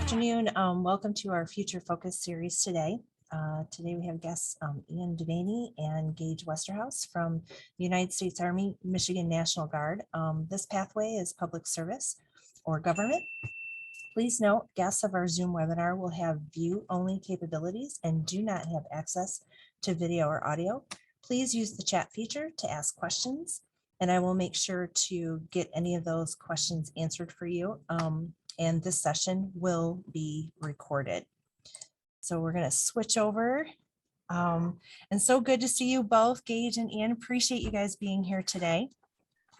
afternoon. Welcome to our Future Focus series today. Today we have guests Ian Devaney and Gage Westerhouse from the United States Army Michigan National Guard. This pathway is public service or government. Please note, guests of our Zoom webinar will have view-only capabilities and do not have access to video or audio. Please use the chat feature to ask questions, and I will make sure to get any of those questions answered for you. And this session will be recorded. So we're going to switch over. And so good to see you both, Gage and Ian. Appreciate you guys being here today.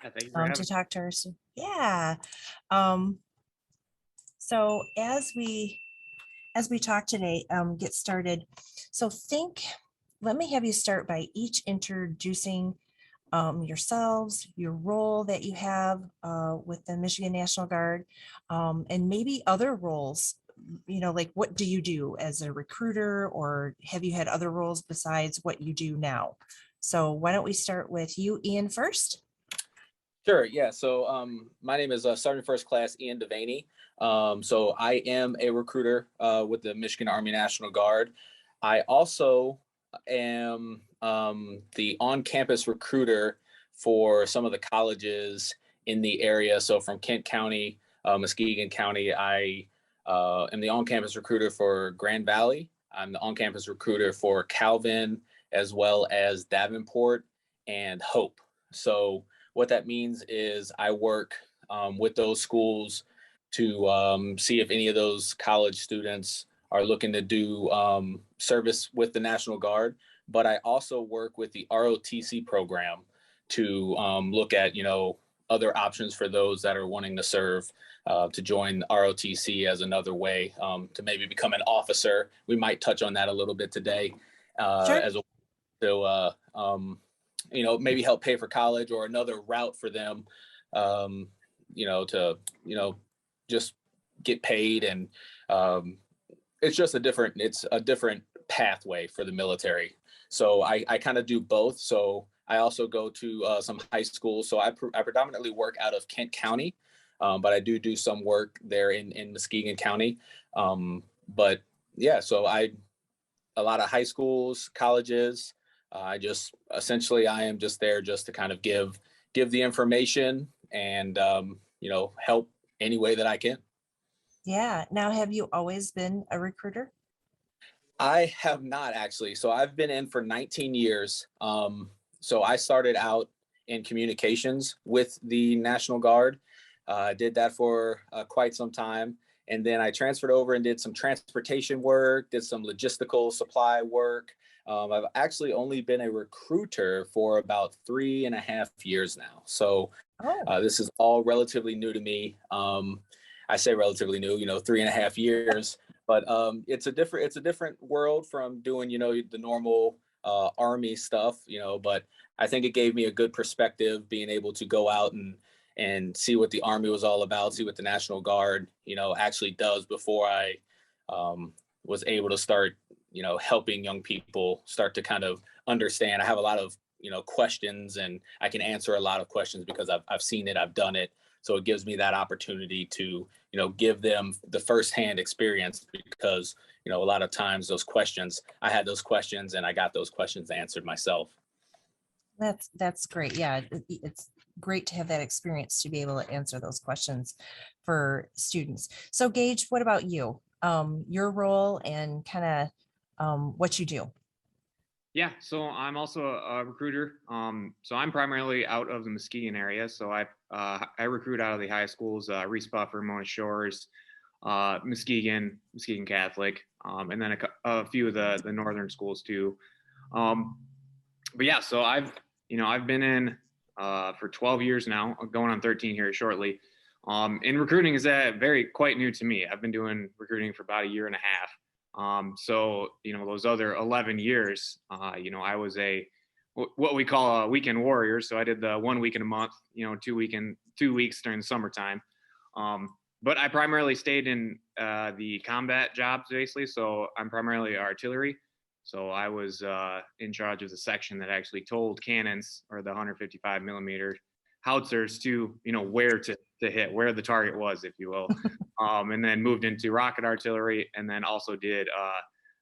Yeah, thank you for having to talk to us. Yeah. So as we talk today, get started. So let me have you start by each introducing yourselves, your role that you have with the Michigan National Guard, and maybe other roles, like what do you do as a recruiter, or have you had other roles besides what you do now? So why don't we start with you, Ian, first? Sure, yeah. So my name is Sergeant First Class Ian Devaney. So I am a recruiter with the Michigan Army National Guard. I also am the on-campus recruiter for some of the colleges in the area. So from Kent County, Muskegon County, I am the on-campus recruiter for Grand Valley. I'm the on-campus recruiter for Calvin, as well as Davenport and Hope. So what that means is I work with those schools to see if any of those college students are looking to do service with the National Guard. But I also work with the ROTC program to look at, other options for those that are wanting to serve, to join ROTC as another way to maybe become an officer. We might touch on that a little bit today Sure. as a to maybe help pay for college, or another route for them, to just get paid. And it's a different pathway for the military. So I kind of do both. So I also go to some high schools. So I predominantly work out of Kent County, but I do some work there in Muskegon County. But yeah, so a lot of high schools, colleges. I am just there just to kind of give the information and help any way that I can. Yeah. Now, have you always been a recruiter? I have not, actually. So I've been in for 19 years. So I started out in communications with the National Guard. I did that for quite some time. And then I transferred over and did some transportation work, did some logistical supply work. I've actually only been a recruiter for about 3.5 years now. So this is all relatively new to me. I say relatively new, 3.5 years, but it's a different world from doing, the normal Army stuff, but I think it gave me a good perspective being able to go out and see what the Army was all about, see what the National Guard, actually does before I was able to start, helping young people start to kind of understand. I have a lot of, questions, and I can answer a lot of questions because I've seen it, I've done it. So it gives me that opportunity to, give them the firsthand experience, because, a lot of times I had those questions and I got those questions answered myself. That's great. Yeah, it's great to have that experience to be able to answer those questions for students. So Gage, what about you? Your role and kind of what you do? Yeah, so I'm also a recruiter. So I'm primarily out of the Muskegon area. So I recruit out of the high schools, Reese Buffer, Mona Shores, Muskegon Catholic, and then a few of the northern schools too. But yeah, so I've been in for 12 years now, going on 13 here shortly. And recruiting is quite new to me. I've been doing recruiting for about a year and a half. So, those other 11 years, I was what we call a weekend warrior. So I did the 1 week in a month, 2 weeks during the summertime. But I primarily stayed in the combat jobs, basically. So I'm primarily artillery. So I was in charge of the section that actually told cannons, or the 155 millimeter howitzers to, where to hit, where the target was, if you will. And then moved into rocket artillery, and then also did a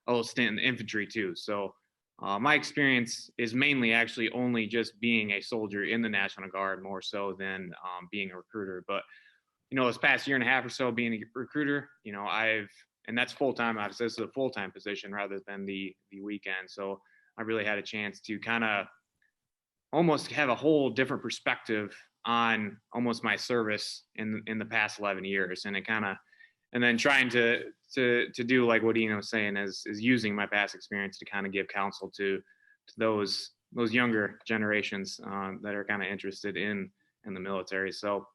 little stint in the infantry too. So my experience is mainly actually only just being a soldier in the National Guard, more so than being a recruiter. But this past year and a half or so being a recruiter, and that's full time. Obviously, this is a full time position rather than the weekend. So I really had a chance to kind of almost have a whole different perspective on almost my service in the past 11 years, and it kind of, and then trying to do like what Ian was saying is using my past experience to kind of give counsel to those younger generations that are kind of interested in the military. So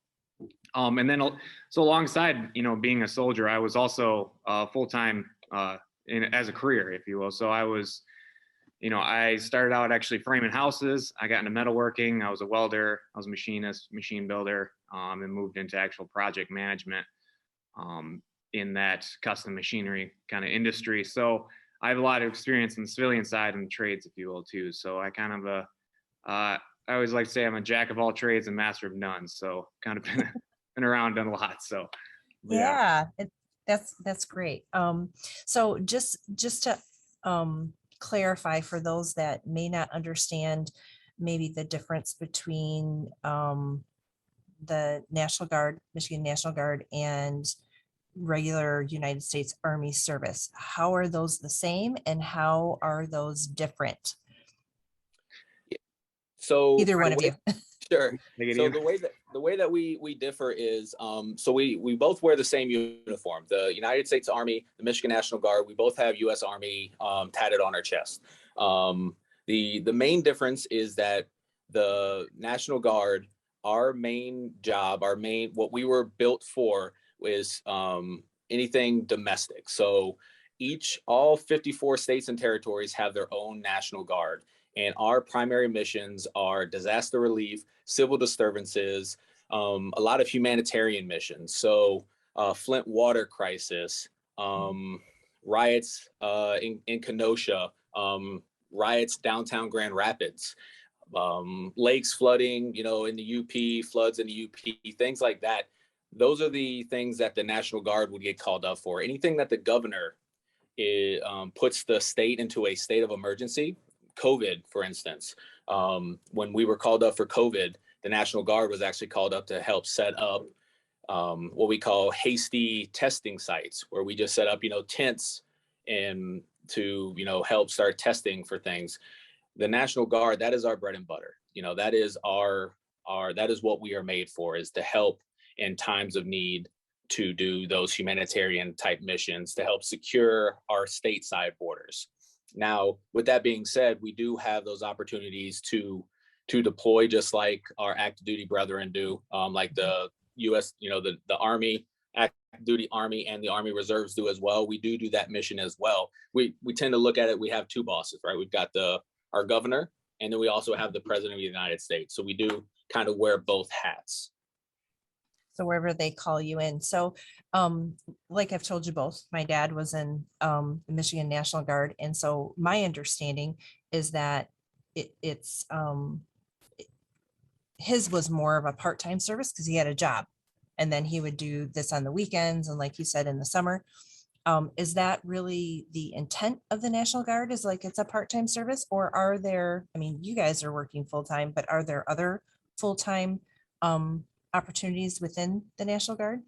and then so alongside being a soldier, I was also full time as a career, if you will. So I was, I started out actually framing houses. I got into metalworking. I was a welder. I was a machinist, machine builder, and moved into actual project management in that custom machinery kind of industry. So I have a lot of experience in the civilian side and the trades, if you will, too. So I kind of I always like to say I'm a jack of all trades and master of none. So kind of been around, done a lot. So Yeah, that's great. So just to clarify for those that may not understand maybe the difference between the National Guard, Michigan National Guard, and regular United States Army service. How are those the same and how are those different? So Either one of you. Sure. So the way that we differ is so we both wear the same uniform. The United States Army, the Michigan National Guard, we both have U.S. Army tatted on our chest. The main difference is that the National Guard, our main job, what we were built for is anything domestic. So all 54 states and territories have their own National Guard. And our primary missions are disaster relief, civil disturbances, a lot of humanitarian missions. So Flint water crisis, riots in Kenosha, riots downtown Grand Rapids, lakes flooding, in the UP, floods in the UP, things like that. Those are the things that the National Guard would get called up for. Anything that the governor puts the state into a state of emergency. COVID, for instance, when we were called up for COVID, the National Guard was actually called up to help set up what we call hasty testing sites, where we just set up, tents and to, help start testing for things. The National Guard, that is our bread and butter. That is that is what we are made for, is to help in times of need, to do those humanitarian type missions to help secure our stateside borders. Now, with that being said, we do have those opportunities to deploy just like our active duty brethren do, like the U.S., the Army, active duty Army, and the Army Reserves do as well. We do that mission as well. We tend to look at it, we have two bosses, right? We've got our governor, and then we also have the President of the United States. So we do kind of wear both hats. So wherever they call you in. So like I've told you both, my dad was in the Michigan National Guard. And so my understanding is that his was more of a part-time service because he had a job. And then he would do this on the weekends. And like you said, in the summer. Is that really the intent of the National Guard, is like it's a part-time service? Or are there, you guys are working full-time, but are there other full-time opportunities within the National Guard?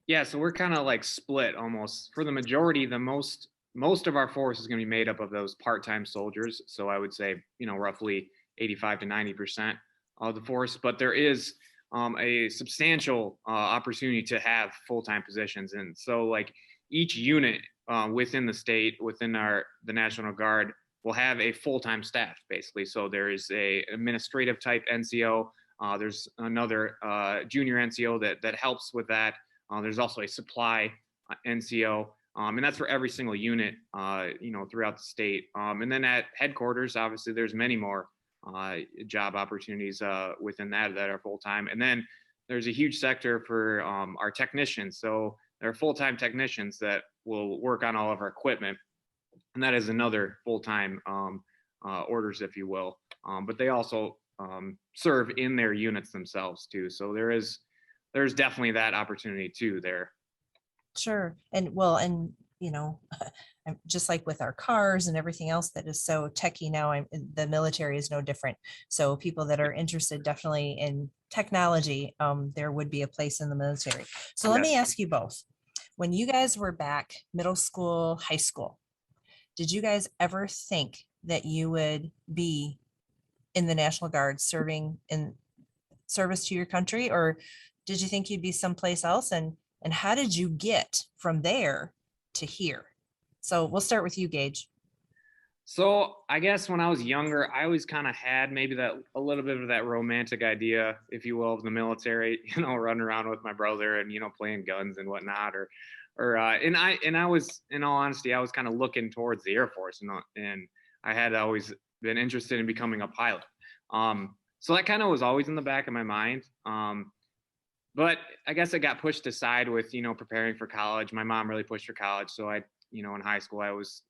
Yeah, so we're kind of like split almost. For the majority, most of our force is going to be made up of those part-time soldiers. So I would say, roughly 85 to 90% of the force. But there is a substantial opportunity to have full-time positions. And so like each unit within the state, within the National Guard, will have a full-time staff, basically. So there is a administrative type NCO. There's another junior NCO that helps with that. There's also a supply NCO, and that's for every single unit, throughout the state. And then at headquarters, obviously, there's many more job opportunities within that are full-time. And then there's a huge sector for our technicians. So there are full-time technicians that will work on all of our equipment, and that is another full-time orders, if you will. But they also serve in their units themselves too. So there's definitely that opportunity too there. Sure. And well, and just like with our cars and everything else that is so techy now, the military is no different. So people that are interested definitely in technology, there would be a place in the military. So let me ask you both. When you guys were back middle school, high school, did you guys ever think that you would be in the National Guard serving in service to your country, or did you think you'd be someplace else? And how did you get from there to here? So we'll start with you, Gage. So I guess when I was younger, I always kind of had maybe that a little bit of that romantic idea, if you will, of the military, running around with my brother and, playing guns and whatnot, and I was, in all honesty, I was kind of looking towards the Air Force, and I had always been interested in becoming a pilot. So that kind of was always in the back of my mind. But I guess it got pushed aside with, preparing for college. My mom really pushed for college. So in high school, I was,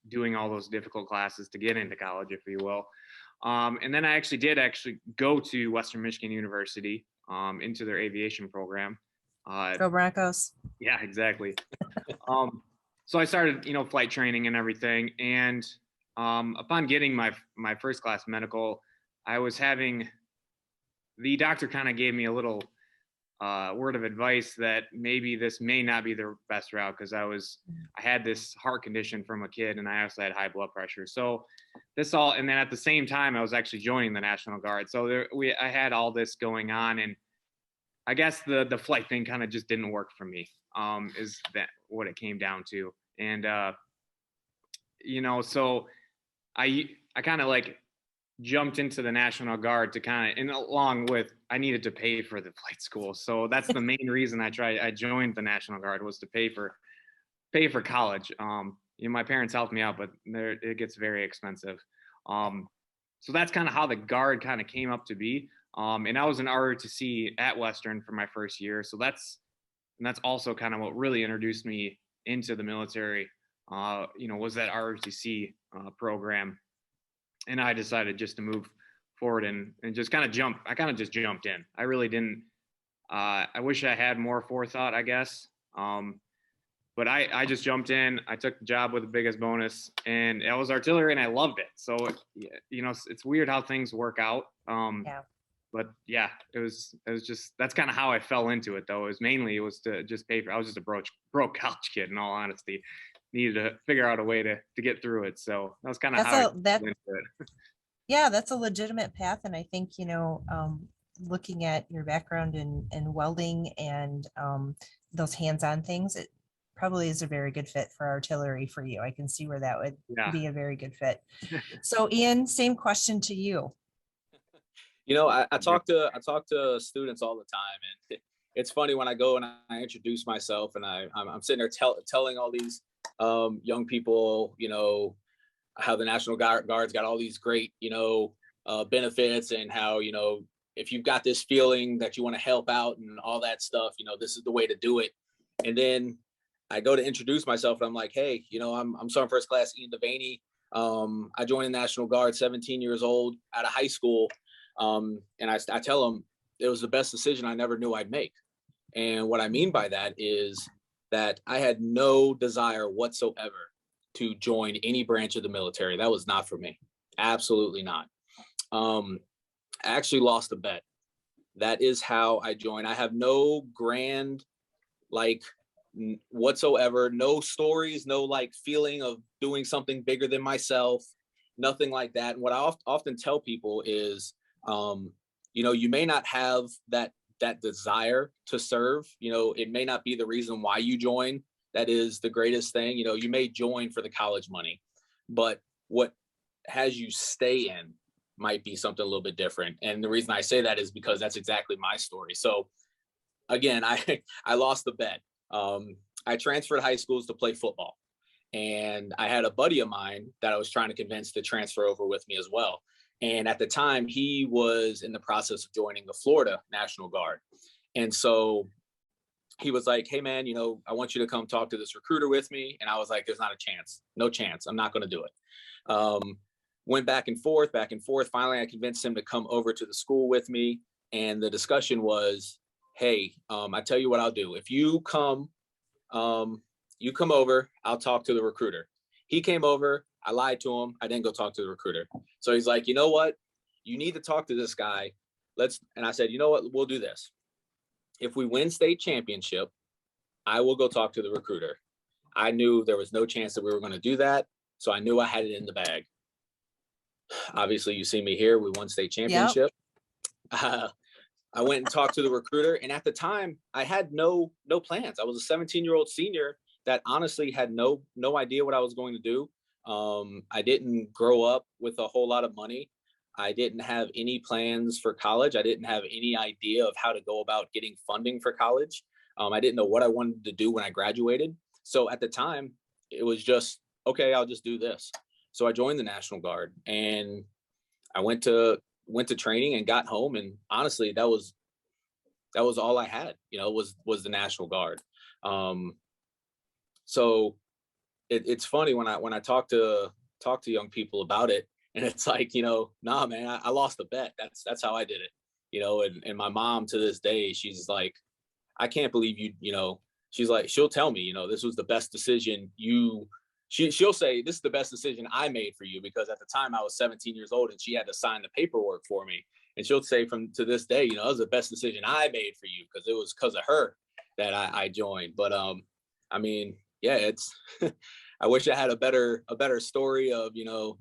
doing all those difficult classes to get into college, if you will. And then I did go to Western Michigan University, into their aviation program. Go Broncos. Yeah, exactly. So I started, flight training and everything. And upon getting my first class medical, the doctor kind of gave me a little word of advice that maybe this may not be the best route, because I had this heart condition from a kid, and I also had high blood pressure. So and then at the same time, I was actually joining the National Guard. So I had all this going on, and I guess the flight thing kind of just didn't work for me. Is that what it came down to? And so I kind of jumped into the National Guard and along with, I needed to pay for the flight school. So that's the main reason I joined the National Guard, was to pay for college. My parents helped me out, but it gets very expensive. So that's kind of how the Guard kind of came up to be. And I was an ROTC at Western for my first year. So that's also kind of what really introduced me into the military, was that ROTC program. And I decided just to move forward and just kind of jump. I kind of just jumped in. I really didn't. I wish I had more forethought, I guess. But I just jumped in. I took the job with the biggest bonus, and it was artillery, and I loved it. So, it's weird how things work out. Yeah. But yeah, it was just, that's kind of how I fell into it, though. It was to just pay for. I was just a broke college kid, in all honesty. Needed to figure out a way to get through it. So that was kind of how I went into it. Yeah, that's a legitimate path. And I think, looking at your background in welding and those hands-on things, it probably is a very good fit for artillery for you. I can see where that would be a very good fit. So Ian, same question to you. I talk to students all the time, and it's funny when I go and I introduce myself, and I'm sitting there telling all these young people, how the National Guard's got all these great, benefits, and how, if you've got this feeling that you want to help out and all that stuff, this is the way to do it. And then I go to introduce myself, and I'm like, hey, I'm Sergeant First Class Ian Devaney. I joined the National Guard 17 years old out of high school. And I tell them it was the best decision I never knew I'd make. And what I mean by that is that I had no desire whatsoever to join any branch of the military. That was not for me. Absolutely not. I actually lost a bet. That is how I joined. I have no grand, whatsoever, no stories, no feeling of doing something bigger than myself, nothing like that. And what I often tell people is, you may not have that desire to serve. It may not be the reason why you join that is the greatest thing. You may join for the college money, but what has you stay in might be something a little bit different. And the reason I say that is because that's exactly my story. So again, I lost the bet. I transferred high schools to play football, and I had a buddy of mine that I was trying to convince to transfer over with me as well. And at the time, he was in the process of joining the Florida National Guard. And so he was like, hey, man, I want you to come talk to this recruiter with me. And I was like, there's not a chance. No chance. I'm not going to do it. went back and forth, back and forth. Finally, I convinced him to come over to the school with me. And the discussion was, hey, I tell you what I'll do. If you come over, I'll talk to the recruiter. He came over. I lied to him. I didn't go talk to the recruiter. So he's like, you know what? You need to talk to this guy. And I said, you know what? We'll do this. If we win state championship, I will go talk to the recruiter. I knew there was no chance that we were going to do that. So I knew I had it in the bag. Obviously, you see me here. We won state championship. Yep. I went and talked to the recruiter. And at the time, I had no plans. I was a 17-year-old senior that honestly had no idea what I was going to do. I didn't grow up with a whole lot of money. I didn't have any plans for college. I didn't have any idea of how to go about getting funding for college. I didn't know what I wanted to do when I graduated. So at the time, it was just, okay, I'll just do this. So I joined the National Guard, and I went to training and got home. And honestly, that was all I had, was the National Guard. So it's funny when I talk to young people about it, and it's like, nah, man, I lost the bet. That's how I did it, and my mom to this day, she's like, I can't believe she's like, she'll tell me, this was the best decision she'll say, this is the best decision I made for you, because at the time I was 17 years old and she had to sign the paperwork for me. And she'll say to this day, it was the best decision I made for you, because it was because of her that I joined. But I mean, yeah, it's I wish I had a better story of,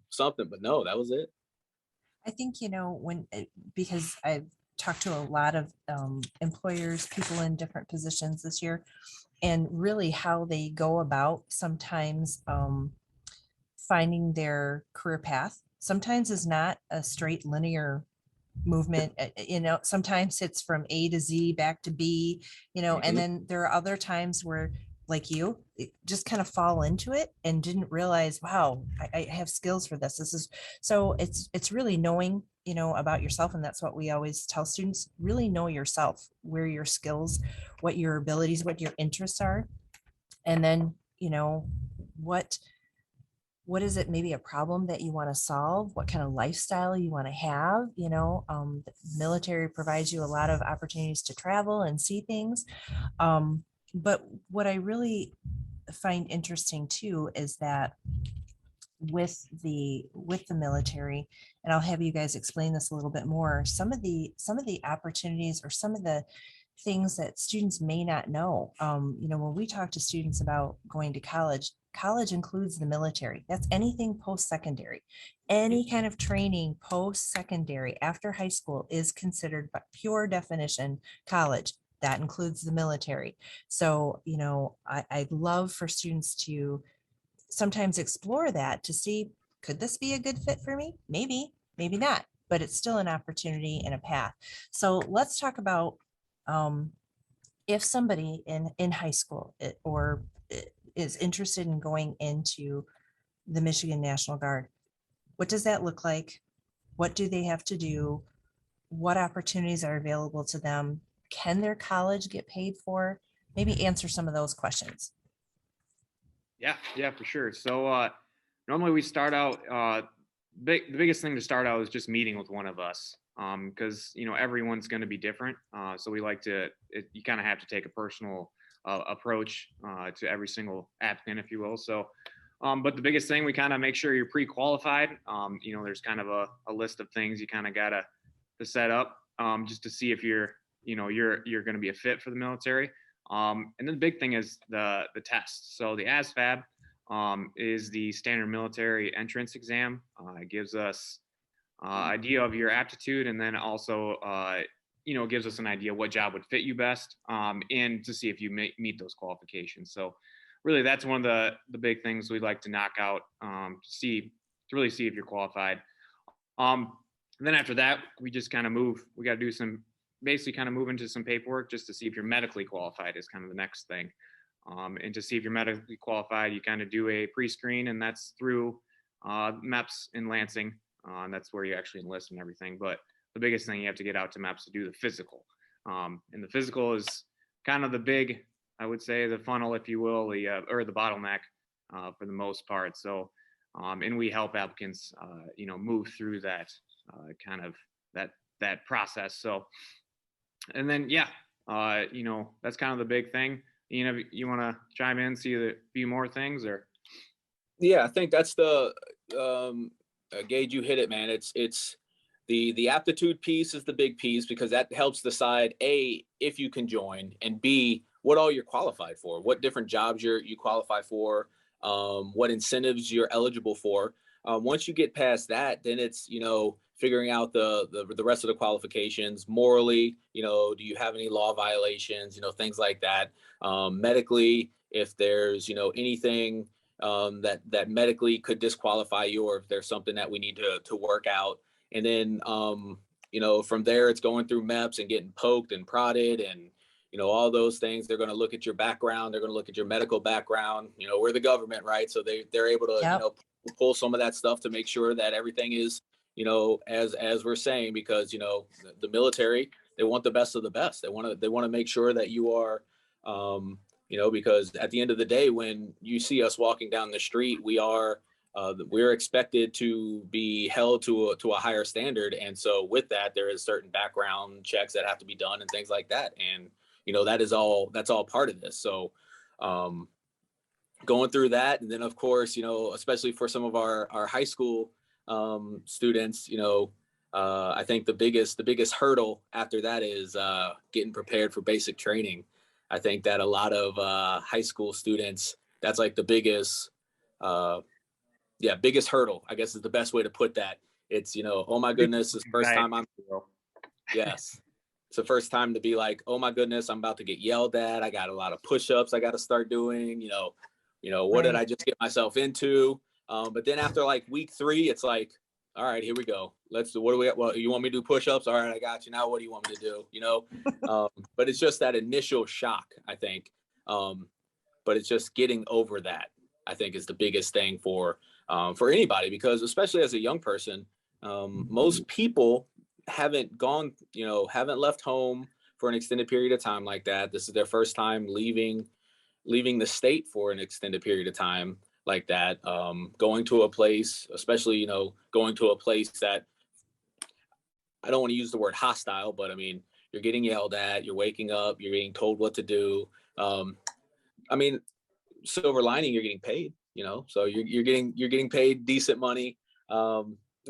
something, but no, that was it. I think, because I've talked to a lot of employers, people in different positions this year, and really how they go about sometimes finding their career path. Sometimes is not a straight linear movement. Sometimes it's from A to Z back to B, and then there are other times where, like you, just kind of fall into it and didn't realize, wow, I have skills for this. So it's really knowing, about yourself. And that's what we always tell students: really know yourself, where your skills, what your abilities, what your interests are. And then, what is it, maybe a problem that you want to solve, what kind of lifestyle you want to have. The military provides you a lot of opportunities to travel and see things. But what I really find interesting too is that with the military, and I'll have you guys explain this a little bit more, some of the opportunities or some of the things that students may not know. When we talk to students about going to college includes the military. That's anything post-secondary. Any kind of training post-secondary after high school is considered, by pure definition, college. That includes the military. So, I'd love for students to sometimes explore that to see, could this be a good fit for me? Maybe not, but it's still an opportunity and a path. So let's talk about if somebody in high school or is interested in going into the Michigan National Guard. What does that look like? What do they have to do? What opportunities are available to them? Can their college get paid for? Maybe answer some of those questions. Yeah, for sure. So normally we start out, the biggest thing to start out is just meeting with one of us, because everyone's going to be different. So we like to, you kind of have to take a personal approach to every single applicant, if you will. So, but the biggest thing, we kind of make sure you're pre-qualified. There's kind of a list of things you kind of got to set up just to see if you're going to be a fit for the military. And then the big thing is the test. So the Asvab is the standard military entrance exam. It gives us idea of your aptitude, and then also gives us an idea what job would fit you best, and to see if you meet those qualifications. So really, that's one of the big things we'd like to knock out to really see if you're qualified. And then after that, we just kind of move. We got to do basically kind of move into some paperwork just to see if you're medically qualified is kind of the next thing. And to see if you're medically qualified, you kind of do a pre-screen, and that's through MEPS in Lansing. And that's where you actually enlist and everything. But the biggest thing, you have to get out to MEPS to do the physical. And the physical is kind of the big, I would say, the funnel, if you will, or the bottleneck for the most part. So and we help applicants, move through that kind of that process. So, and then, that's kind of the big thing. You want to chime in, see a few more things, or? Yeah, I think that's the Gage, you hit it, man. It's the aptitude piece is the big piece, because that helps decide A, if you can join, and B, what all you're qualified for, what different jobs you qualify for, what incentives you're eligible for. Once you get past that, then it's, figuring out the rest of the qualifications morally. Do you have any law violations, things like that. Medically, if there's, anything that medically could disqualify you, or if there's something that we need to work out. And then, from there, it's going through MEPS and getting poked and prodded and, all those things. They're going to look at your background. They're going to look at your medical background. We're the government, right? So they're able to, Yep. pull some of that stuff to make sure that everything is, as we're saying, because, the military, they want the best of the best. They want to make sure that you are, because at the end of the day, when you see us walking down the street, we're expected to be held to a higher standard. And so with that, there is certain background checks that have to be done and things like that. And, that's all part of this. So, going through that. And then of course, especially for some of our high school, students, I think the biggest hurdle after that is, getting prepared for basic training. I think that a lot of, high school students, that's like the biggest hurdle, I guess is the best way to put that. It's, oh my goodness, it's the first time yes. It's the first time to be like, oh my goodness, I'm about to get yelled at. I got a lot of push-ups I got to start doing, what did I just get myself into? But then after like week 3, it's like, all right, here we go. What do we, well, you want me to do push-ups? All right, I got you. Now what do you want me to do? But it's just that initial shock, I think. But it's just getting over that, I think, is the biggest thing for anybody, because especially as a young person, most people haven't left home for an extended period of time like that. This is their first time leaving the state for an extended period of time like that. Going to a place, especially, going to a place that, I don't want to use the word hostile, but I mean, you're getting yelled at, you're waking up, you're being told what to do. I mean, silver lining, you're getting paid, so you're getting paid decent money,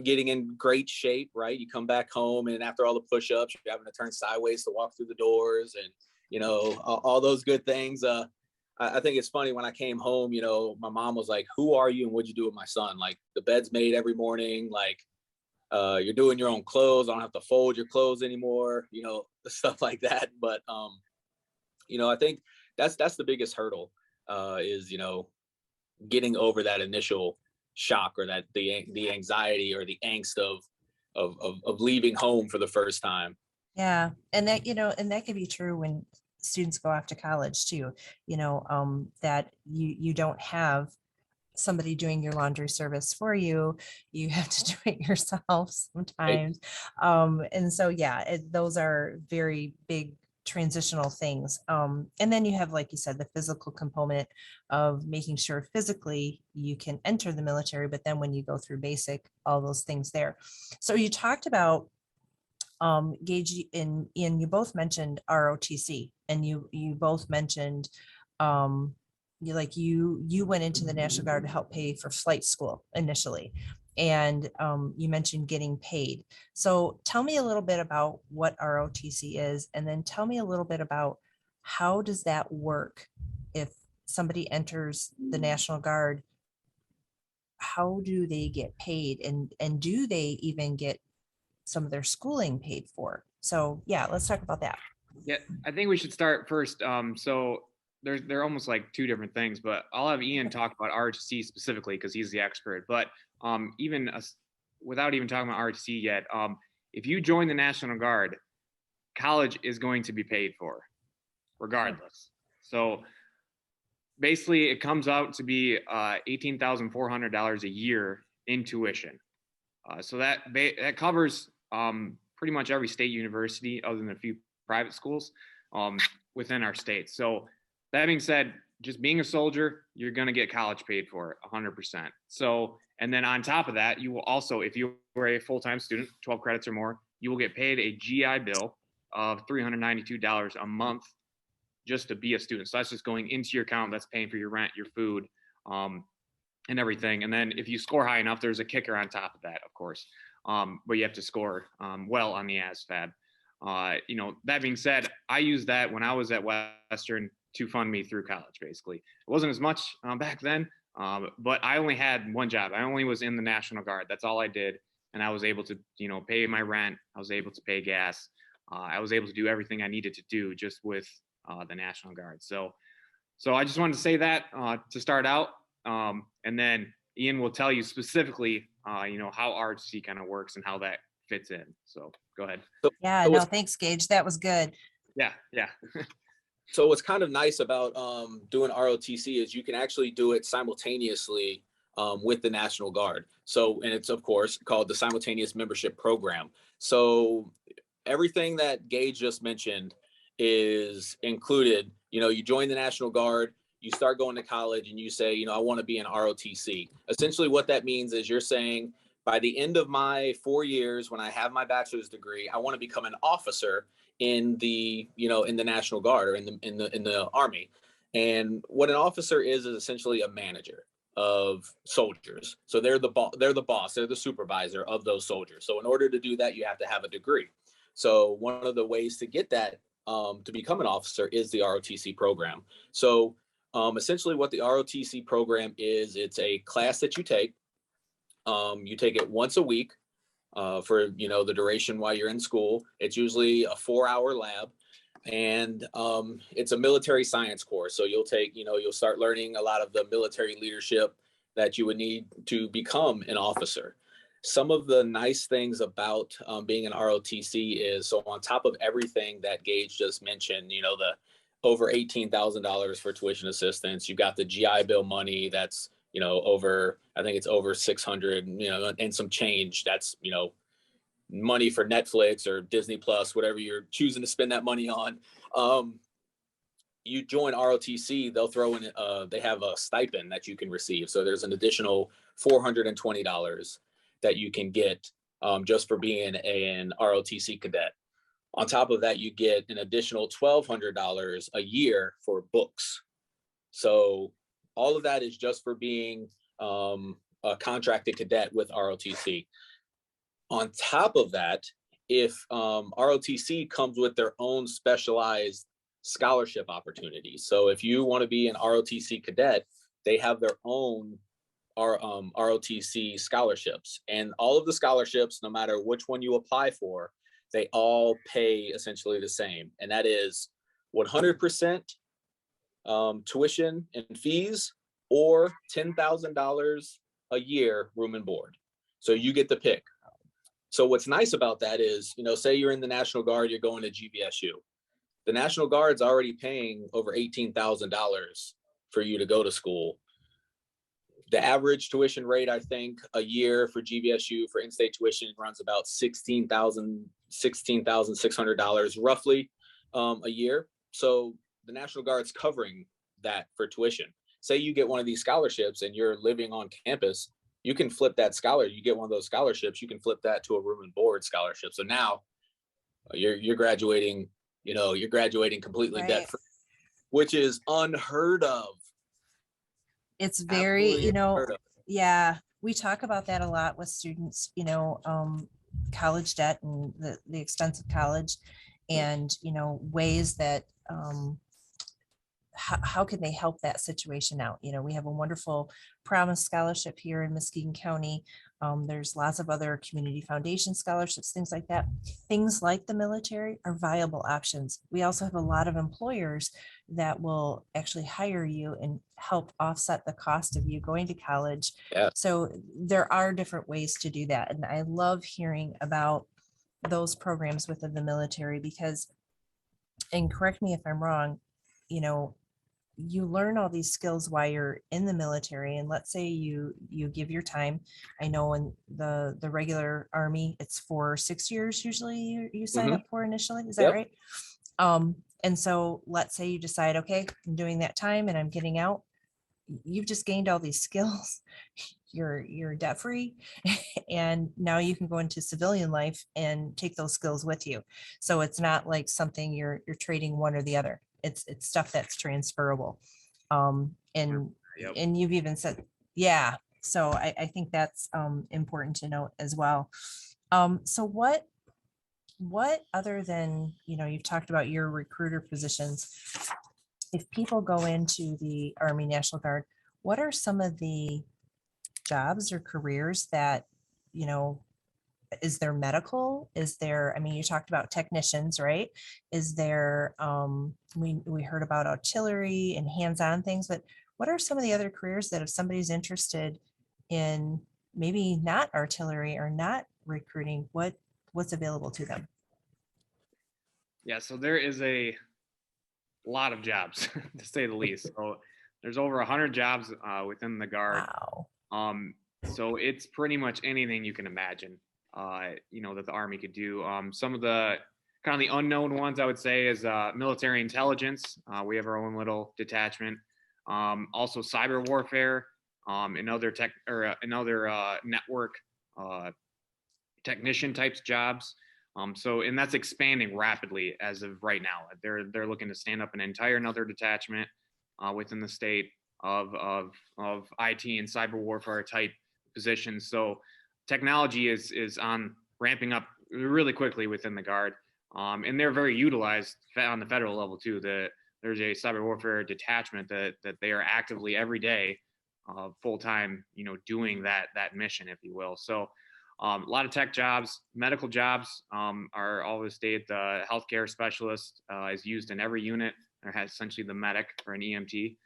getting in great shape, right? You come back home, and after all the push-ups, you're having to turn sideways to walk through the doors, and all those good things. I think it's funny, when I came home, my mom was like, who are you and what'd you do with my son? Like, the bed's made every morning, like, you're doing your own clothes, I don't have to fold your clothes anymore, stuff like that. But I think that's the biggest hurdle, is getting over that initial shock, or that the anxiety or the angst of leaving home for the first time. Yeah, and that could be true when students go off to college too. That you don't have somebody doing your laundry service for you. You have to do it yourself sometimes. And so, yeah, those are very big transitional things. And then you have, like you said, the physical component of making sure physically you can enter the military, but then when you go through basic, all those things there. So you talked about, Gage and Ian, you both mentioned ROTC, and you both mentioned, you went into the National Guard to help pay for flight school initially, and you mentioned getting paid. So tell me a little bit about what ROTC is, and then tell me a little bit about how does that work if somebody enters the National Guard. How do they get paid, and do they even get some of their schooling paid for? So yeah, let's talk about that. Yeah, I think we should start first. So they're almost like two different things, but I'll have Ian talk about ROTC specifically because he's the expert. But without even talking about ROTC yet, if you join the National Guard, college is going to be paid for, regardless. So basically, it comes out to be $18,400 a year in tuition. So that covers pretty much every state university, other than a few private schools within our state. So that being said, just being a soldier, you're going to get college paid for 100%. So And then on top of that, you will also, if you were a full-time student, 12 credits or more, you will get paid a GI Bill of $392 a month just to be a student. So that's just going into your account. That's paying for your rent, your food, and everything. And then if you score high enough, there's a kicker on top of that, of course. But you have to score well on the Asvab. That being said, I used that when I was at Western to fund me through college, basically. It wasn't as much back then, but I only had one job. I only was in the National Guard. That's all I did. And I was able to, pay my rent. I was able to pay gas. I was able to do everything I needed to do just with the National Guard. So I just wanted to say that to start out. And then Ian will tell you specifically, how ROTC kind of works and how that fits in. So go ahead. Yeah, no, thanks, Gage. That was good. Yeah. So what's kind of nice about doing ROTC is you can actually do it simultaneously with the National Guard. So, and it's of course called the Simultaneous Membership Program. So everything that Gage just mentioned is included. You join the National Guard, you start going to college, and you say, I want to be an ROTC. Essentially what that means is you're saying, by the end of my 4 years, when I have my bachelor's degree, I want to become an officer in the National Guard or in the Army. And what an officer is essentially a manager of soldiers. So they're the boss, they're the supervisor of those soldiers. So in order to do that, you have to have a degree. So one of the ways to get that to become an officer is the ROTC program. So essentially what the ROTC program is, it's a class that you take. You take it once a week for the duration while you're in school. It's usually a 4-hour lab, and it's a military science course. So you'll start learning a lot of the military leadership that you would need to become an officer. Some of the nice things about being an ROTC is, so on top of everything that Gage just mentioned, the over $18,000 for tuition assistance, you've got the GI Bill money that's I think it's over 600, and some change. That's, money for Netflix or Disney Plus, whatever you're choosing to spend that money on. You join ROTC, they'll throw in, they have a stipend that you can receive. So there's an additional $420 that you can get just for being an ROTC cadet. On top of that, you get an additional $1,200 a year for books. So all of that is just for being a contracted cadet with ROTC. On top of that, if ROTC comes with their own specialized scholarship opportunities. So if you want to be an ROTC cadet, they have their own ROTC scholarships. And all of the scholarships, no matter which one you apply for, they all pay essentially the same. And that is 100% tuition and fees, or $10,000 a year room and board. So you get to pick. So what's nice about that is, say you're in the National Guard, you're going to GVSU. The National Guard's already paying over $18,000 for you to go to school. The average tuition rate, I think, a year for GVSU for in-state tuition runs about $16,600 roughly a year. So the National Guard's covering that for tuition. Say you get one of these scholarships and you're living on campus, you can flip that you get one of those scholarships, you can flip that to a room and board scholarship. So now you're graduating, you're graduating completely debt-free, which is unheard of. It's very, yeah, we talk about that a lot with students, college debt and the expense of college, and, ways that, how can they help that situation out? We have a wonderful Promise Scholarship here in Muskegon County. There's lots of other community foundation scholarships, things like that. Things like the military are viable options. We also have a lot of employers that will actually hire you and help offset the cost of you going to college. Yeah. So there are different ways to do that. And I love hearing about those programs within the military because, and correct me if I'm wrong, you learn all these skills while you're in the military. And let's say you give your time. I know in the regular Army, it's for 6 years usually you sign up for initially. Is that right? And so let's say you decide, okay, I'm doing that time and I'm getting out. You've just gained all these skills. you're debt free and now you can go into civilian life and take those skills with you. So it's not like something you're trading one or the other. It's stuff that's transferable. And Yep. and you've even said, yeah. So I think that's important to note as well. So what other than, you've talked about your recruiter positions, if people go into the Army National Guard, what are some of the jobs or careers that, is there medical? Is there, I mean, you talked about technicians, right? Is there, we heard about artillery and hands-on things, but what are some of the other careers that if somebody's interested in maybe not artillery or not recruiting, what's available to them? Yeah, so there is a lot of jobs to say the least. So there's over 100 jobs within the Guard. Wow. So it's pretty much anything you can imagine, that the Army could do. Some of the kind of the unknown ones I would say is military intelligence. We have our own little detachment. Also cyber warfare, and other tech or another network technician types jobs. And that's expanding rapidly as of right now. They're looking to stand up an entire another detachment within the state of IT and cyber warfare type positions. So technology is on ramping up really quickly within the Guard, and they're very utilized on the federal level too. There's a cyber warfare detachment that they are actively every day, full time, doing that mission, if you will. So a lot of tech jobs, medical jobs are always stated. The healthcare specialist is used in every unit. There has essentially the medic or an EMT.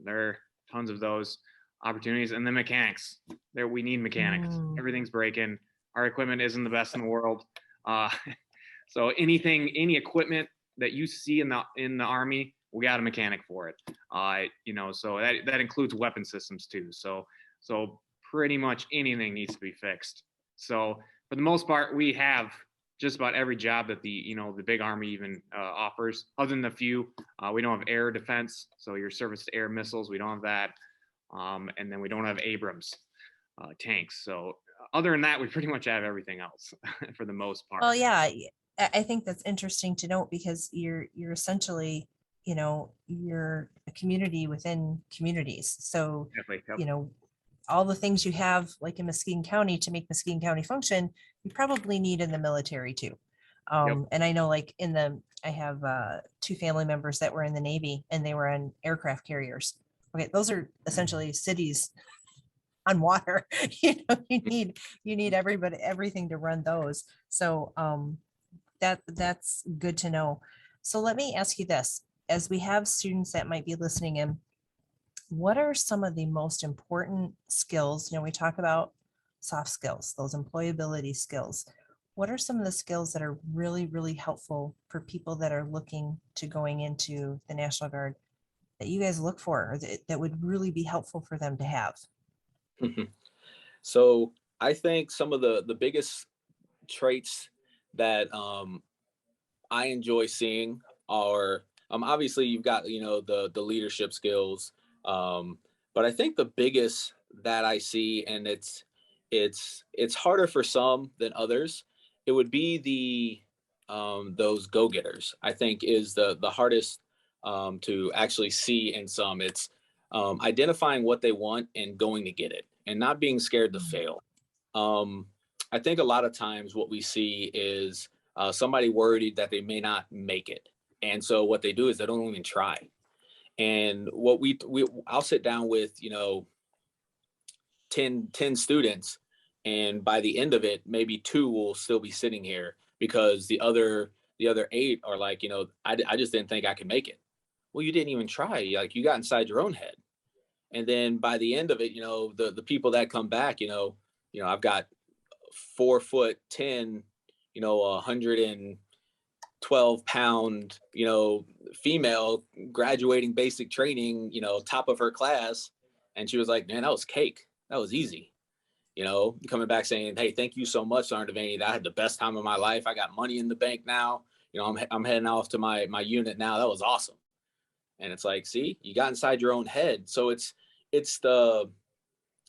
There are tons of those opportunities. And then mechanics. There we need mechanics. Everything's breaking. Our equipment isn't the best in the world. So any equipment that you see in the Army, we got a mechanic for it. So that includes weapon systems too. So pretty much anything needs to be fixed. So for the most part, we have just about every job that the big Army even offers, other than a few. We don't have air defense, so your surface to air missiles, we don't have that. And then we don't have Abrams tanks. So other than that, we pretty much have everything else for the most part. Well, yeah, I think that's interesting to note because you're essentially, you're a community within communities. So, Definitely, yep. All the things you have like in Muskegon County to make Muskegon County function, you probably need in the military too. And I know like I have 2 family members that were in the Navy and they were on aircraft carriers. Okay, those are essentially cities on water. You need everything to run those. So that's good to know. So let me ask you this. As we have students that might be listening in, what are some of the most important skills? We talk about soft skills, those employability skills. What are some of the skills that are really, really helpful for people that are looking to going into the National Guard that you guys look for, or that would really be helpful for them to have? So I think some of the biggest traits that I enjoy seeing are obviously you've got the leadership skills, but I think the biggest that I see, and it's harder for some than others, it would be those go-getters. I think is the hardest to actually see in some. It's identifying what they want and going to get it, and not being scared to fail. I think a lot of times what we see is somebody worried that they may not make it. And so what they do is they don't even try. And what I'll sit down with, 10 students, and by the end of it, maybe 2 will still be sitting here because the other 8 are like, I just didn't think I could make it. Well, you didn't even try. Like you got inside your own head. And then by the end of it, the people that come back, I've got 4'10", 112-pound, female graduating basic training, top of her class. And she was like, man, that was cake. That was easy. Coming back saying, hey, thank you so much, Sergeant Devaney. I had the best time of my life. I got money in the bank now. I'm heading off to my unit now. That was awesome. And it's like, see, you got inside your own head. So it's the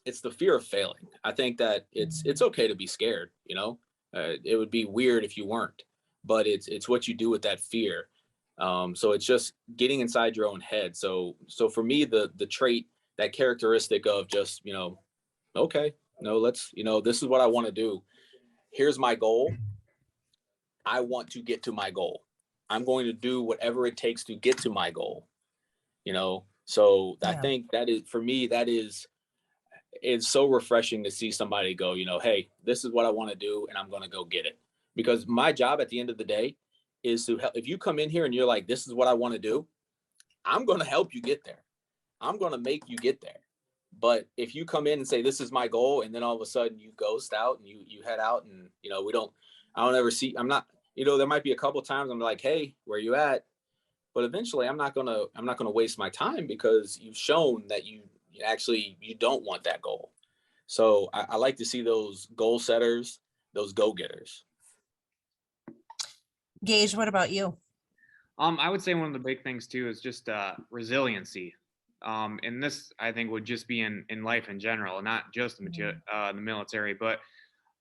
it's the fear of failing. I think that it's okay to be scared, it would be weird if you weren't, but it's what you do with that fear. So it's just getting inside your own head. So for me, the trait, that characteristic of just, okay, no, let's, this is what I want to do. Here's my goal. I want to get to my goal. I'm going to do whatever it takes to get to my goal, So I think that is, for me, it's so refreshing to see somebody go, hey, this is what I want to do, and I'm going to go get it. Because my job at the end of the day is to help. If you come in here and you're like, this is what I want to do, I'm going to help you get there. I'm going to make you get there. But if you come in and say, this is my goal, and then all of a sudden you ghost out and you head out, and, I don't ever see, I'm not, there might be a couple of times I'm like, hey, where you at? But eventually I'm not going to waste my time, because you've shown that you don't want that goal. So I like to see those goal setters, those go-getters. Gage, what about you? I would say one of the big things too is just resiliency. And this, I think, would just be in life in general, not just the military, but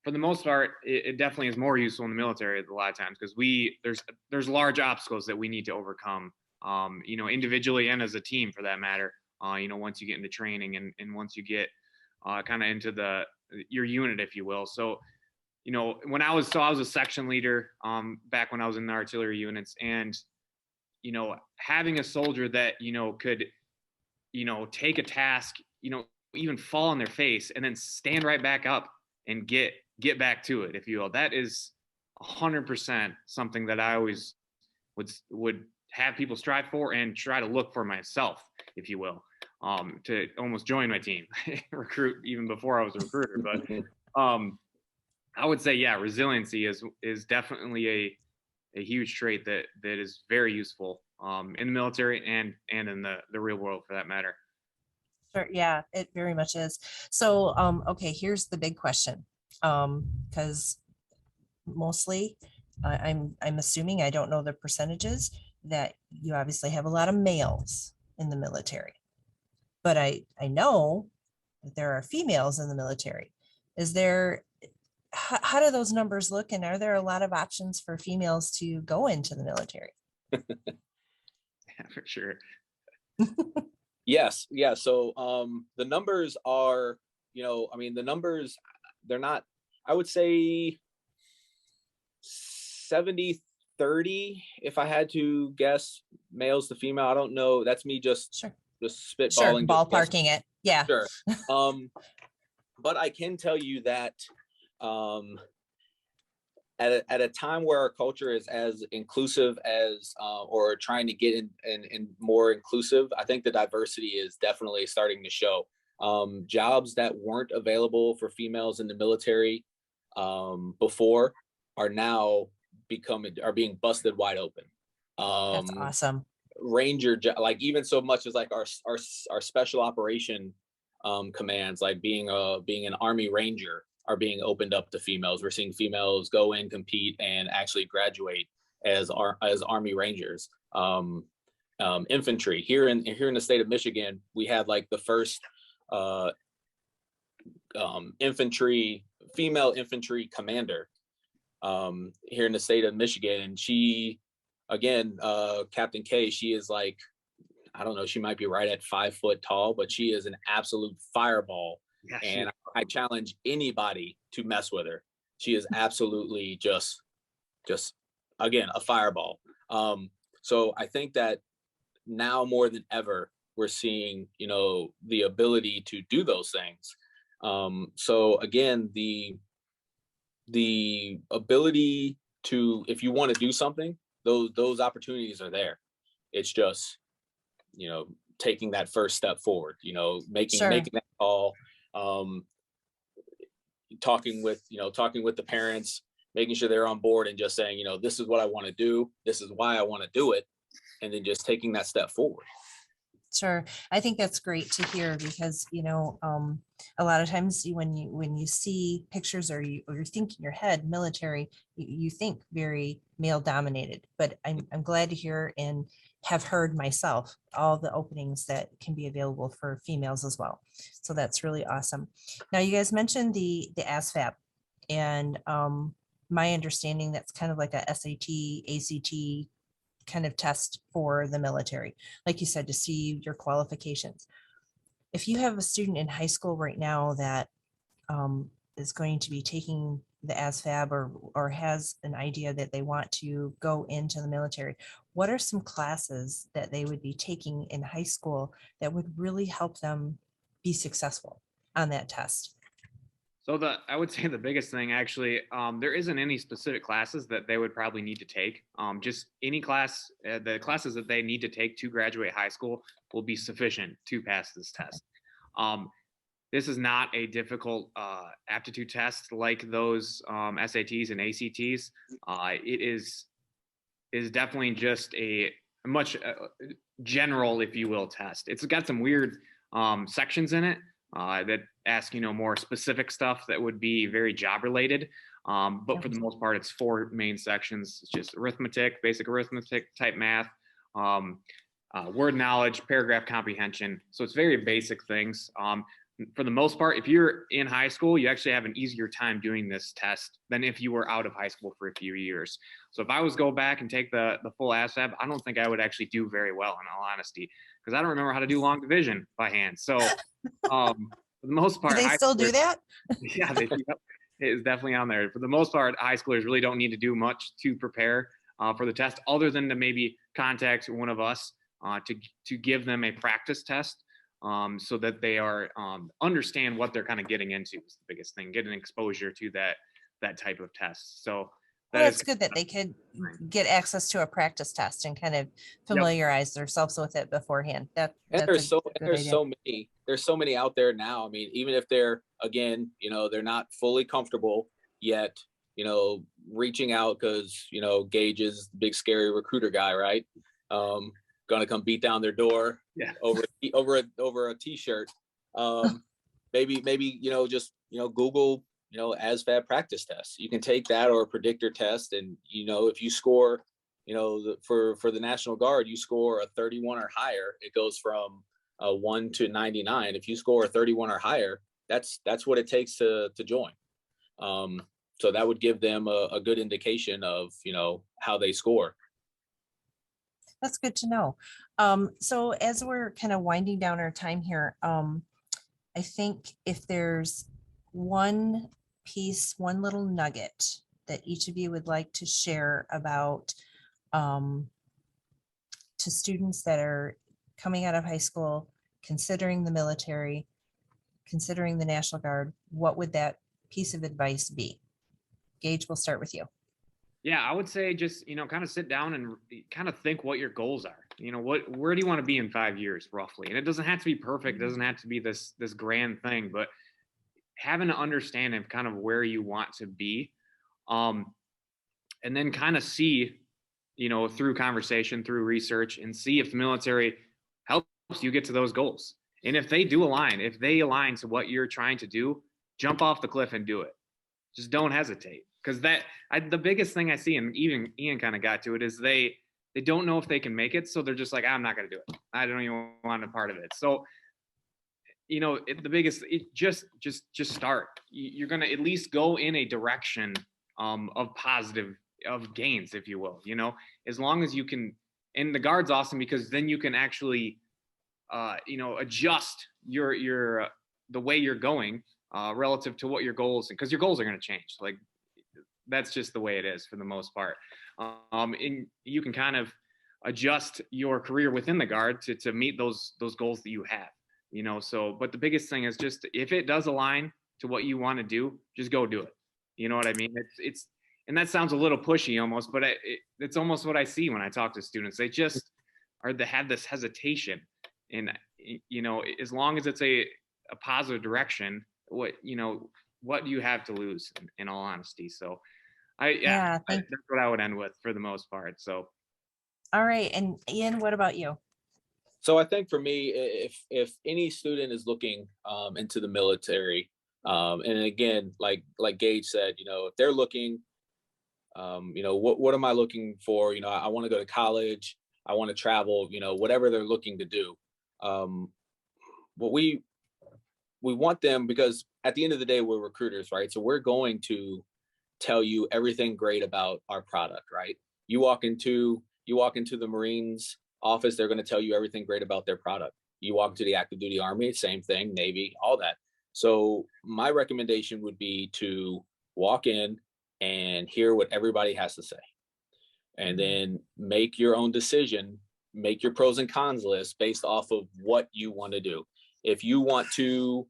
for the most part, it definitely is more useful in the military a lot of times, because there's large obstacles that we need to overcome, individually and as a team for that matter. Once you get into training and once you get kind of into your unit, if you will. So, I was a section leader back when I was in the artillery units, and, having a soldier that, could, take a task, even fall on their face and then stand right back up and get back to it, if you will. That is 100% something that I always would have people strive for and try to look for myself, if you will, to almost join my team, recruit even before I was a recruiter. But I would say, yeah, resiliency is definitely a huge trait that is very useful in the military and in the real world, for that matter. Sure. Yeah, it very much is. So, okay, here's the big question. Because mostly I'm assuming, I don't know the percentages, that you obviously have a lot of males in the military, but I know that there are females in the military. How do those numbers look, and are there a lot of options for females to go into the military? Yeah, for sure. Yes. Yeah. So the numbers are, the numbers, they're not, I would say 70-30, if I had to guess, males to female. I don't know. That's me just spitballing. Sure, ballparking it. Yeah. Sure. But I can tell you that at a time where our culture is as inclusive as, or trying to get in more inclusive, I think the diversity is definitely starting to show. Jobs that weren't available for females in the military before are now being busted wide open. That's awesome. Ranger, like even so much as like our special operation commands, like being an Army Ranger, are being opened up to females. We're seeing females go in, compete, and actually graduate as Army Rangers. Infantry here in the state of Michigan, we had like the first female infantry commander here in the state of Michigan, and she, again, Captain K, she is like, I don't know, she might be right at 5 foot tall, but she is an absolute fireball. Yeah, and I challenge anybody to mess with her. She is absolutely just again, a fireball. So I think that now more than ever, we're seeing, the ability to do those things. So again, the ability to, if you want to do something, those opportunities are there. It's just, taking that first step forward, making that call, talking with the parents, making sure they're on board, and just saying, this is what I want to do. This is why I want to do it. And then just taking that step forward. Sure. I think that's great to hear because, a lot of times when you see pictures or you think in your head military, you think very male dominated, but I'm glad to hear and have heard myself all the openings that can be available for females as well. So that's really awesome. Now you guys mentioned the ASVAB and my understanding that's kind of like a SAT, ACT kind of test for the military, like you said, to see your qualifications. If you have a student in high school right now that is going to be taking the ASVAB or has an idea that they want to go into the military, what are some classes that they would be taking in high school that would really help them be successful on that test? So I would say the biggest thing actually, there isn't any specific classes that they would probably need to take. Just any class, the classes that they need to take to graduate high school will be sufficient to pass this test. This is not a difficult aptitude test like those SATs and ACTs. It is definitely just a much general, if you will, test. It's got some weird sections in it that ask, more specific stuff that would be very job related. But for the most part, it's 4 main sections. It's just arithmetic, basic arithmetic type math, word knowledge, paragraph comprehension. So it's very basic things. For the most part, if you're in high school, you actually have an easier time doing this test than if you were out of high school for a few years. So if I was go back and take the full ASVAB, I don't think I would actually do very well, in all honesty, because I don't remember how to do long division by hand. So for the most part, Do they still do that? Yeah, it is definitely on there. For the most part, high schoolers really don't need to do much to prepare for the test, other than to maybe contact one of us to give them a practice test. So that they are understand what they're kind of getting into is the biggest thing, getting exposure to that type of test. So That's good that they could get access to a practice test and kind of familiarize themselves with it beforehand. And there's so many out there now. I mean, even if they're, again, they're not fully comfortable yet, reaching out because, Gage is the big scary recruiter guy, right? Gonna come beat down their door over a t-shirt. Maybe just Google ASVAB practice test. You can take that or a predictor test, and if you score, for the National Guard, you score a 31 or higher, it goes from 1 to 99. If you score a 31 or higher, that's what it takes to join. So that would give them a good indication of how they score. That's good to know. So as we're kind of winding down our time here, I think if there's one little nugget that each of you would like to share about to students that are coming out of high school, considering the military, considering the National Guard, what would that piece of advice be? Gage, we'll start with you. Yeah, I would say just, kind of sit down and kind of think what your goals are. Where do you want to be in 5 years roughly? And it doesn't have to be perfect. It doesn't have to be this grand thing, but having an understanding of kind of where you want to be. And then kind of see, through conversation, through research, and see if the military helps you get to those goals. And if they align to what you're trying to do, jump off the cliff and do it. Just don't hesitate. Because the biggest thing I see, and even Ian kind of got to it, is they don't know if they can make it, so they're just like, I'm not going to do it. I don't even want a part of it. So, the biggest, just start. You're going to at least go in a direction of positive, of gains, if you will. As long as you can, and the Guard's awesome because then you can actually, adjust your the way you're going relative to what your goals, because your goals are going to change. Like, that's just the way it is for the most part. And you can kind of adjust your career within the Guard to meet those goals that you have, so, but the biggest thing is just, if it does align to what you want to do, just go do it. You know what I mean? It's, and that sounds a little pushy almost, but it's almost what I see when I talk to students. They just have this hesitation, and, as long as it's a positive direction, what do you have to lose, in all honesty? So that's what I would end with for the most part. So all right, and Ian, what about you? So I think for me, if any student is looking into the military, and again, like Gage said, if they're looking, what am I looking for? I want to go to college, I want to travel, whatever they're looking to do. Um, what we want them, because at the end of the day, we're recruiters, right? So we're going to tell you everything great about our product, right? You walk into the Marines office, they're going to tell you everything great about their product. You walk into the active duty Army, same thing, Navy, all that. So my recommendation would be to walk in and hear what everybody has to say, and then make your own decision, make your pros and cons list based off of what you want to do. If you want to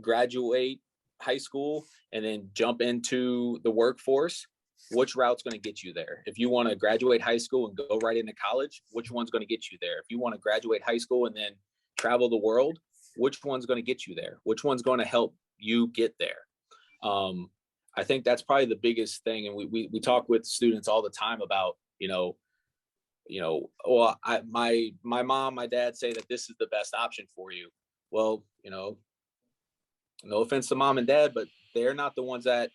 graduate high school and then jump into the workforce, which route's going to get you there? If you want to graduate high school and go right into college, which one's going to get you there? If you want to graduate high school and then travel the world, which one's going to get you there? Which one's going to help you get there? I think that's probably the biggest thing. And we talk with students all the time about, well, my mom, my dad say that this is the best option for you. Well, no offense to mom and dad, but they're not the ones that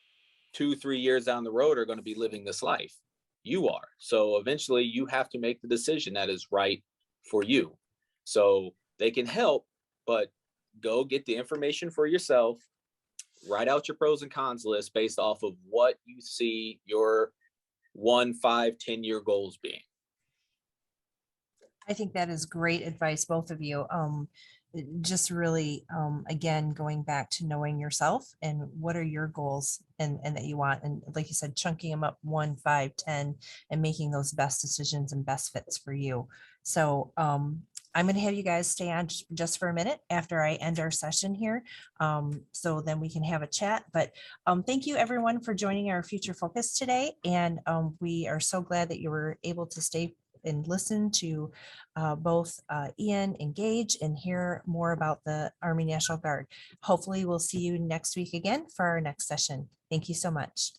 2-3 years down the road are going to be living this life. You are. So eventually you have to make the decision that is right for you. So they can help, but go get the information for yourself, write out your pros and cons list based off of what you see your 1, 5, 10-year goals being. I think that is great advice, both of you. Just really, again, going back to knowing yourself and what are your goals and that you want. And like you said, chunking them up 1, 5, 10, and making those best decisions and best fits for you. So I'm going to have you guys stay on just for a minute after I end our session here. So then we can have a chat. But thank you everyone for joining our Future Focus today. And we are so glad that you were able to stay and listen to both Ian and Gage and hear more about the Army National Guard. Hopefully we'll see you next week again for our next session. Thank you so much.